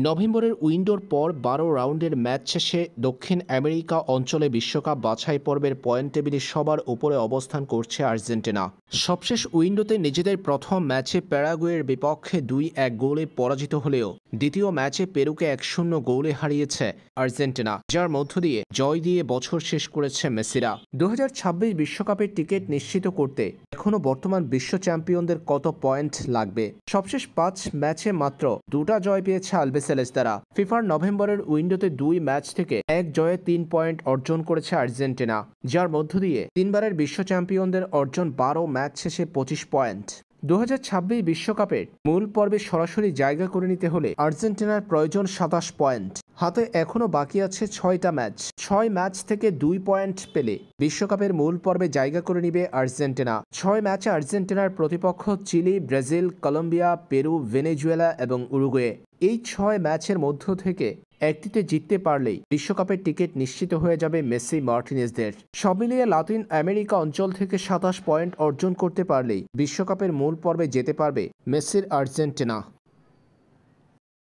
নভেম্বরের উইন্ডোর পর ১২ রাউন্ডের ম্যাচ শেষে দক্ষিণ আমেরিকা অঞ্চলে বিশ্বকাপ বাছাই পর্বের পয়েন্ট টেবিলে সবার উপরে অবস্থান করছে আর্জেন্টিনা। সবশেষ উইন্ডোতে নিজেদের প্রথম ম্যাচে প্যারাগুয়ের বিপক্ষে ২-১ গোলে পরাজিত হলেও দ্বিতীয় ম্যাচে পেরুকে ১-০ গোলে হারিয়েছে আর্জেন্টিনা, যার মধ্য দিয়ে জয় দিয়ে বছর শেষ করেছে মেসিরা। ২০২৬ বিশ্বকাপের টিকিট নিশ্চিত করতে এখনও বর্তমান বিশ্ব চ্যাম্পিয়নদের কত পয়েন্ট লাগবে? সবশেষ ৫ ম্যাচে মাত্র ২টা জয় পেয়েছে আলবিসেলেস্তারা। ফিফার নভেম্বরের উইন্ডোতে ২ ম্যাচ থেকে ১ জয়ে ৩ পয়েন্ট অর্জন করেছে আর্জেন্টিনা, যার মধ্য দিয়ে তিনবারের বিশ্ব চ্যাম্পিয়নদের অর্জন ১২ ম্যাচ শেষে ২৫ পয়েন্ট। ২০২৬ বিশ্বকাপের মূল পর্বে সরাসরি জায়গা করে নিতে হলে আর্জেন্টিনার প্রয়োজন ২৭ পয়েন্ট। হাতে এখনও বাকি আছে ৬টা ম্যাচ। ৬ ম্যাচ থেকে ২ পয়েন্ট পেলে বিশ্বকাপের মূল পর্বে জায়গা করে নিবে আর্জেন্টিনা। ৬ ম্যাচে আর্জেন্টিনার প্রতিপক্ষ Chile, Brazil, Colombia, Peru, Venezuela এবং উরুগুয়ে। এই ৬ ম্যাচের মধ্য থেকে একটিতে জিততে পারলেই বিশ্বকাপের টিকিট নিশ্চিত হয়ে যাবে মেসি মার্টিনেজদের। সব মিলিয়ে লাতিন আমেরিকা অঞ্চল থেকে ২৭ পয়েন্ট অর্জন করতে পারলেই বিশ্বকাপের মূল পর্বে যেতে পারবে মেসির আর্জেন্টিনা।